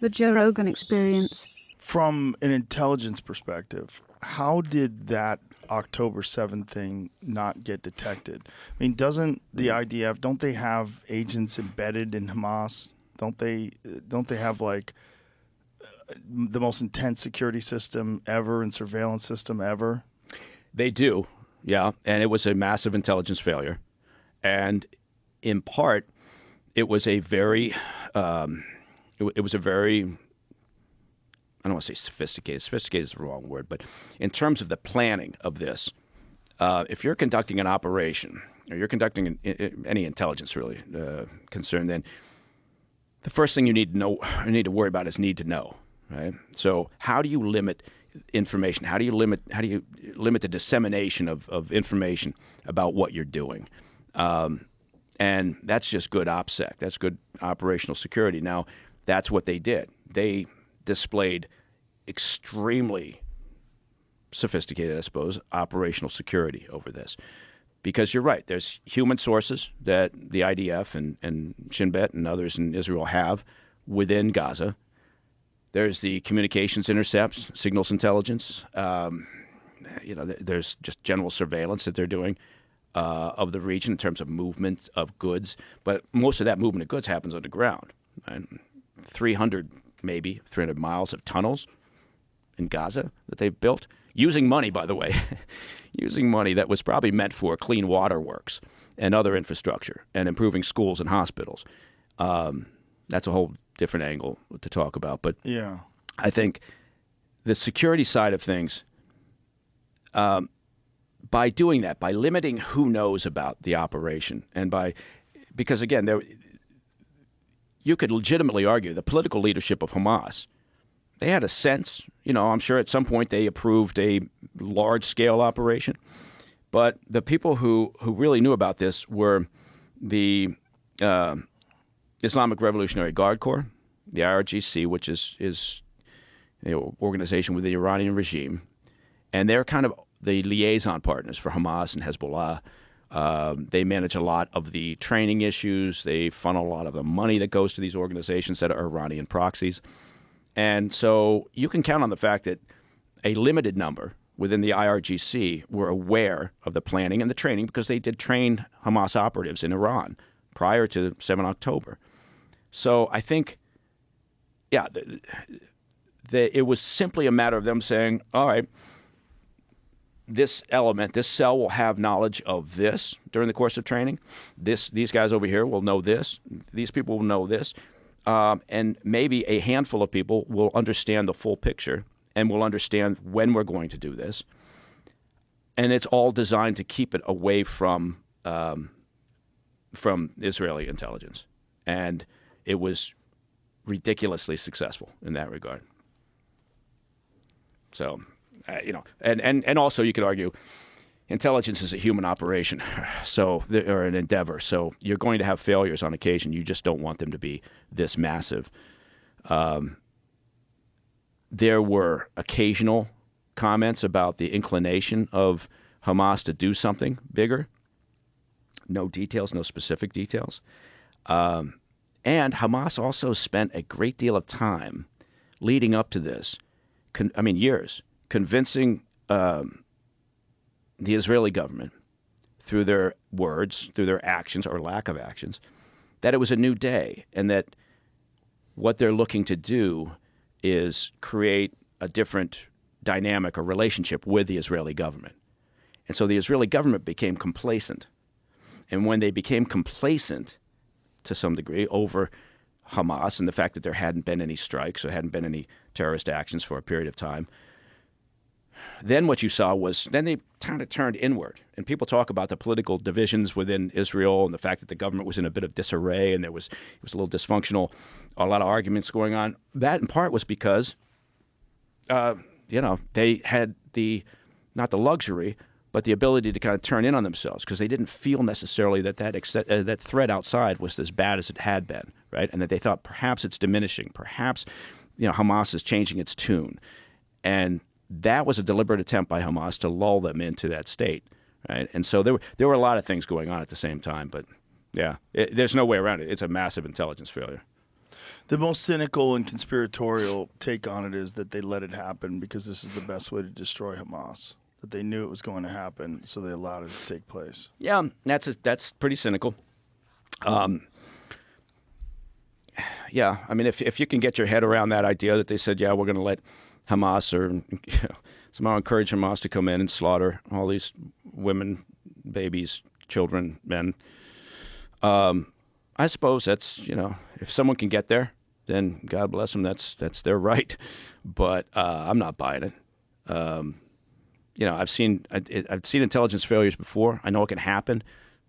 The Joe Rogan Experience. From an intelligence perspective, how did that October 7th thing not get detected? I mean, doesn't the IDF, don't they have agents embedded in Hamas? Don't they have like the most intense security system ever and surveillance system ever? They do, yeah. And it was a massive intelligence failure. And in part, it was a very, it was a very, I don't want to say sophisticated. Sophisticated is the wrong word, but in terms of the planning of this, if you're conducting an operation or you're conducting any intelligence really concern, then the first thing you need to know, you need to worry about is need to know, right? So how do you limit information? How do you limit the dissemination of information about what you're doing? And that's just good OPSEC. That's good operational security. Now, that's what they did. They displayed extremely sophisticated, I suppose, operational security over this. Because you're right, there's human sources that the IDF and Shin Bet and others in Israel have within Gaza. There's the communications intercepts, signals intelligence. There's just general surveillance that they're doing of the region in terms of movement of goods. But most of that movement of goods happens underground. Right? 300 miles of tunnels in Gaza that they've built, using money, by the way, using money that was probably meant for clean water works and other infrastructure and improving schools and hospitals. That's a whole different angle to talk about. But Yeah. I think the security side of things, by doing that, by limiting who knows about the operation, and because again, you could legitimately argue the political leadership of Hamas, they had a sense, I'm sure at some point they approved a large-scale operation, but the people who really knew about this were the Islamic Revolutionary Guard Corps, the IRGC, which is an organization with the Iranian regime, and they're kind of the liaison partners for Hamas and Hezbollah. They manage a lot of the training issues. They funnel a lot of the money that goes to these organizations that are Iranian proxies. And so you can count on the fact that a limited number within the IRGC were aware of the planning and the training because they did train Hamas operatives in Iran prior to 7 October. So I think, yeah, it was simply a matter of them saying, all right, this cell will have knowledge of this during the course of training. These guys over here will know this. These people will know this. And maybe a handful of people will understand the full picture and will understand when we're going to do this. And it's all designed to keep it away from Israeli intelligence. And it was ridiculously successful in that regard. So, and also you could argue intelligence is a human operation, or an endeavor. So you're going to have failures on occasion. You just don't want them to be this massive. There were occasional comments about the inclination of Hamas to do something bigger. No details, no specific details. And Hamas also spent a great deal of time leading up to this, years, convincing the Israeli government, through their words, through their actions or lack of actions, that it was a new day and that what they're looking to do is create a different dynamic or relationship with the Israeli government. And so the Israeli government became complacent. And when they became complacent to some degree over Hamas and the fact that there hadn't been any strikes or hadn't been any terrorist actions for a period of time, then what you saw was then they kind of turned inward. And people talk about the political divisions within Israel and the fact that the government was in a bit of disarray and it was a little dysfunctional, a lot of arguments going on. That in part was because, they had not the luxury, but the ability to kind of turn in on themselves because they didn't feel necessarily that threat outside was as bad as it had been, right? And that they thought perhaps it's diminishing, perhaps Hamas is changing its tune. And that was a deliberate attempt by Hamas to lull them into that state, right? And so there were a lot of things going on at the same time, but yeah, there's no way around it. It's a massive intelligence failure. The most cynical and conspiratorial take on it is that they let it happen because this is the best way to destroy Hamas. That they knew it was going to happen, so they allowed it to take place. Yeah, that's pretty cynical. Yeah, I mean, if you can get your head around that idea that they said, yeah, we're going to let Hamas or somehow encourage Hamas to come in and slaughter all these women, babies, children, men. I suppose that's, if someone can get there, then God bless them. That's their right. But I'm not buying it. I've seen intelligence failures before. I know it can happen.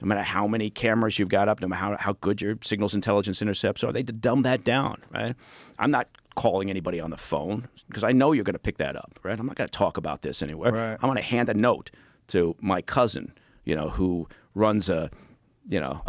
No matter how many cameras you've got up, no matter how good your signals intelligence intercepts are, they dumb that down, right? I'm not calling anybody on the phone because I know you're going to pick that up, right? I'm not going to talk about this anywhere. Right. I'm going to hand a note to my cousin, who runs a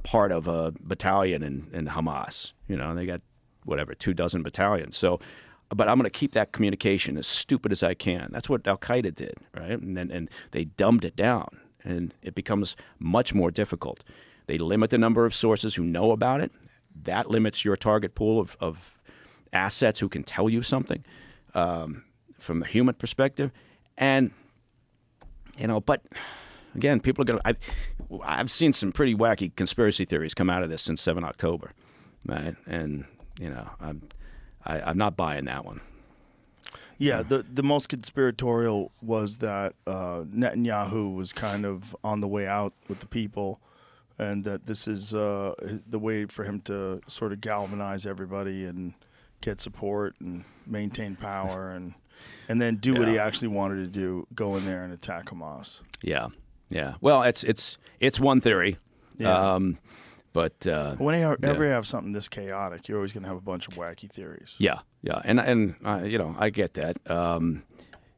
part of a battalion in Hamas. They got 24 battalions. So, but I'm going to keep that communication as stupid as I can. That's what Al Qaeda did, right? And they dumbed it down. And it becomes much more difficult. They limit the number of sources who know about it. That limits your target pool of assets who can tell you something from the human perspective. And, but again, people are going to... I've seen some pretty wacky conspiracy theories come out of this since 7 October, right? And, I'm not buying that one. Yeah, the most conspiratorial was that Netanyahu was kind of on the way out with the people, and that this is the way for him to sort of galvanize everybody and get support and maintain power, and then do what he actually wanted to do, go in there and attack Hamas. Yeah. Well, it's one theory. Yeah. But whenever you have something this chaotic, you're always going to have a bunch of wacky theories. Yeah, and I get that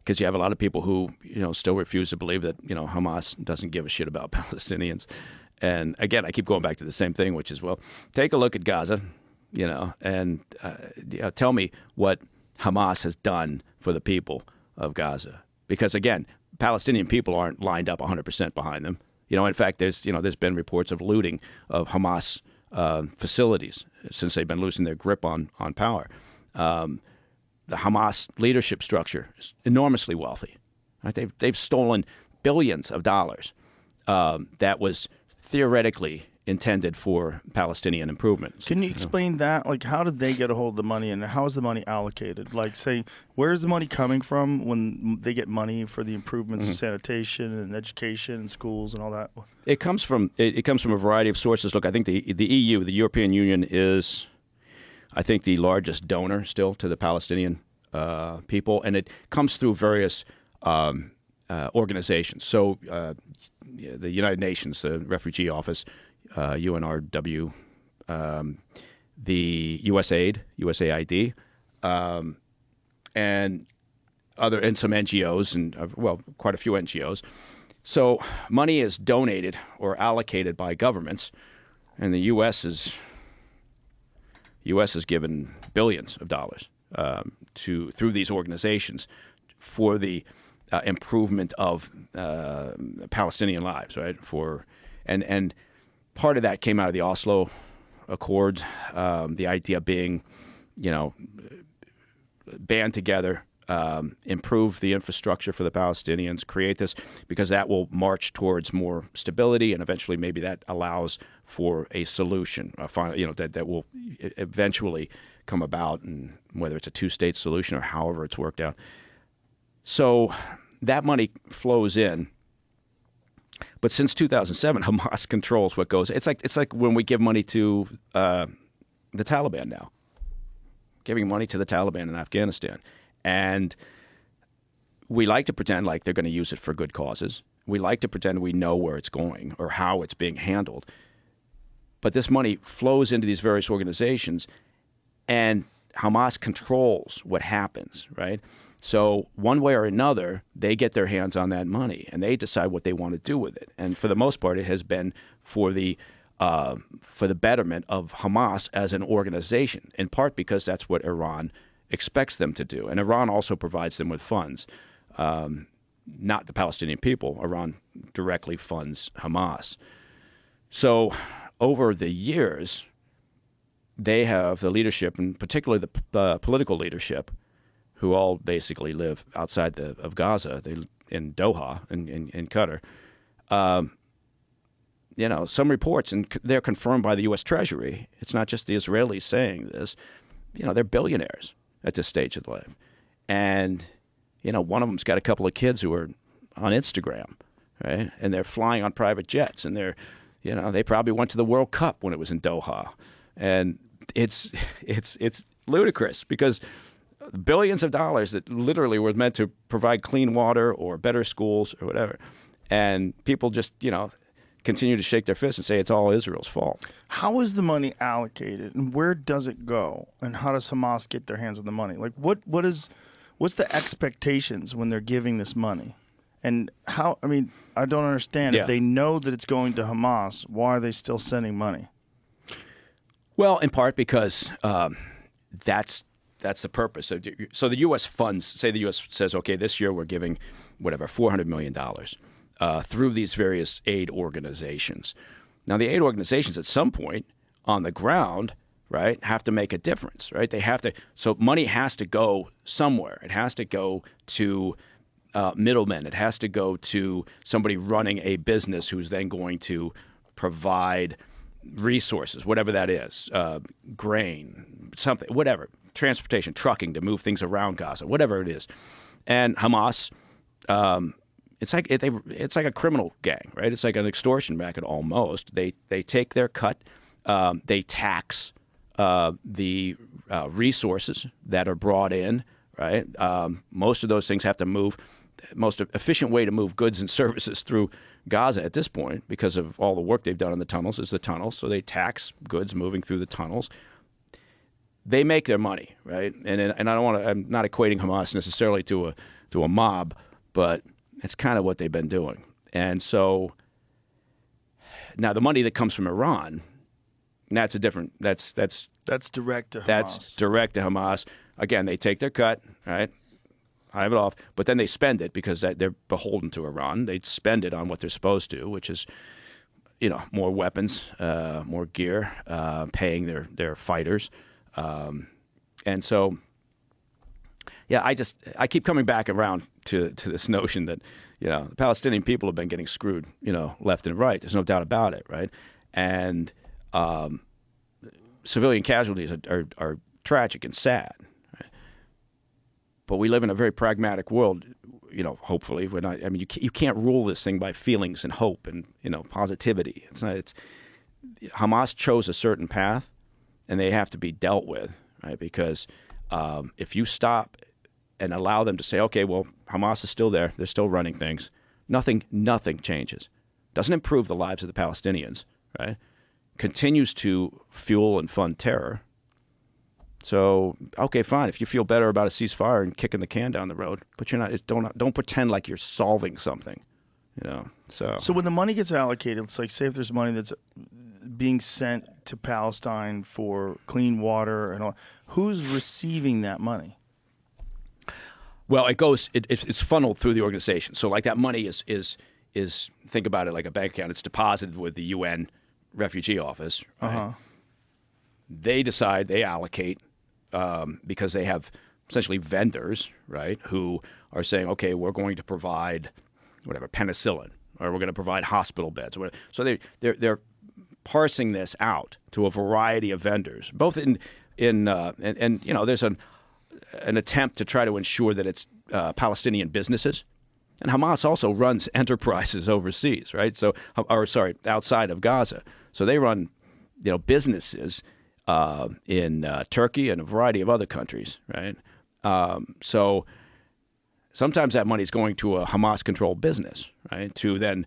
because you have a lot of people who still refuse to believe that Hamas doesn't give a shit about Palestinians. And again, I keep going back to the same thing, which is, well, take a look at Gaza, and tell me what Hamas has done for the people of Gaza. Because again, Palestinian people aren't lined up 100% behind them. In fact, there's been reports of looting of Hamas facilities since they've been losing their grip on power. The Hamas leadership structure is enormously wealthy. Right? They've stolen billions of dollars that was theoretically intended for Palestinian improvements. Can you explain that? Like, how did they get a hold of the money, and how is the money allocated? Like, say, where's the money coming from when they get money for the improvements of sanitation and education and schools and all that? It comes from a variety of sources. Look, I think the EU, the European Union, is, I think, the largest donor still to the Palestinian people, and it comes through various organizations. So, the United Nations, the Refugee Office, UNRW, the USAID, and some NGOs, and quite a few NGOs. So money is donated or allocated by governments, and the U.S. has given billions of dollars through these organizations for the improvement of Palestinian lives, right? And part of that came out of the Oslo Accords, the idea being, band together, improve the infrastructure for the Palestinians, create this, because that will march towards more stability, and eventually maybe that allows for a solution, that will eventually come about, and whether it's a two-state solution or however it's worked out. So that money flows in. But since 2007, Hamas controls what goes. It's like when we give money to the Taliban now, giving money to the Taliban in Afghanistan, and we like to pretend like they're going to use it for good causes. We like to pretend we know where it's going or how it's being handled. But this money flows into these various organizations, and Hamas controls what happens, right? So one way or another, they get their hands on that money, and they decide what they want to do with it. And for the most part, it has been for the betterment of Hamas as an organization, in part because that's what Iran expects them to do. And Iran also provides them with funds, not the Palestinian people. Iran directly funds Hamas. So over the years, they have the leadership, and particularly the political leadership, who all basically live outside of Gaza. They in Doha, in Qatar. Some reports, and they're confirmed by the U.S. Treasury. It's not just the Israelis saying this. They're billionaires at this stage of life. And, one of them's got a couple of kids who are on Instagram, right? And they're flying on private jets. And they probably went to the World Cup when it was in Doha. And it's ludicrous because billions of dollars that literally were meant to provide clean water or better schools or whatever. And people just, continue to shake their fists and say it's all Israel's fault. How is the money allocated, and where does it go, and how does Hamas get their hands on the money? Like, what's the expectations when they're giving this money, and how? I mean, I don't understand. Yeah. If they know that it's going to Hamas, why are they still sending money? Well, in part because that's the purpose. So the U.S. funds, say the U.S. says, okay, this year we're giving whatever $400 million. Through these various aid organizations. Now, the aid organizations at some point on the ground, right, have to make a difference, right? They have to. So money has to go somewhere. It has to go to middlemen. It has to go to somebody running a business who's then going to provide resources, whatever that is, grain, something, whatever, transportation, trucking to move things around Gaza, whatever it is. And Hamas. It's like a criminal gang, right? It's like an extortion racket almost. They take their cut. They tax the resources that are brought in, right? Most of those things have to move. Most efficient way to move goods and services through Gaza at this point, because of all the work they've done in the tunnels, is the tunnels. So they tax goods moving through the tunnels. They make their money, right? And I don't want to. I'm not equating Hamas necessarily to a mob, but it's kind of what they've been doing. And so now the money that comes from Iran, that's a different, that's direct to Hamas. That's direct to Hamas. Again, they take their cut, right? Hive it off, but then they spend it because they're beholden to Iran. They spend it on what they're supposed to, which is, more weapons, more gear, paying their fighters. And so, yeah, I keep coming back around to this notion that, the Palestinian people have been getting screwed, left and right. There's no doubt about it, right? And civilian casualties are tragic and sad. Right? But we live in a very pragmatic world, hopefully. We're not, I mean, you can't rule this thing by feelings and hope and, positivity. Hamas chose a certain path, and they have to be dealt with, right? Because if you stop and allow them to say, okay, well, Hamas is still there. They're still running things. Nothing changes. Doesn't improve the lives of the Palestinians, right? Continues to fuel and fund terror. So, okay, fine. If you feel better about a ceasefire and kicking the can down the road, but you're not. Don't pretend like you're solving something, So when the money gets allocated, it's like, say if there's money that's being sent to Palestine for clean water and all, who's receiving that money? Well, it's funneled through the organization. So like that money is think about it like a bank account. It's deposited with the UN Refugee Office. Right? Uh-huh. They decide, they allocate because they have essentially vendors, right, who are saying, okay, we're going to provide whatever, penicillin, or we're going to provide hospital beds. Or whatever. So they're parsing this out to a variety of vendors, both and there's an attempt to try to ensure that it's Palestinian businesses. And Hamas also runs enterprises overseas, right? Outside of Gaza. So they run, businesses in Turkey and a variety of other countries, right? So sometimes that money is going to a Hamas-controlled business, right? To then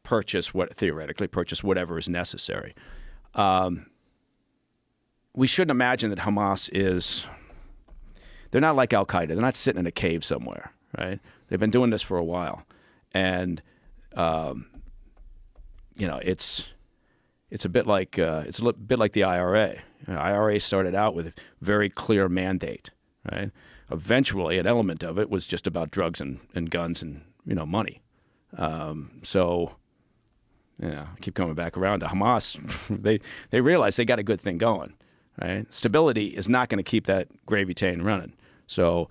theoretically purchase whatever is necessary. We shouldn't imagine that Hamas is. They're not like Al-Qaeda. They're not sitting in a cave somewhere, right? They've been doing this for a while. And, it's a bit like the IRA. IRA started out with a very clear mandate, right? Eventually, an element of it was just about drugs and guns and, money. I keep coming back around to Hamas. They realize they got a good thing going. right? Stability is not going to keep that gravy train running. So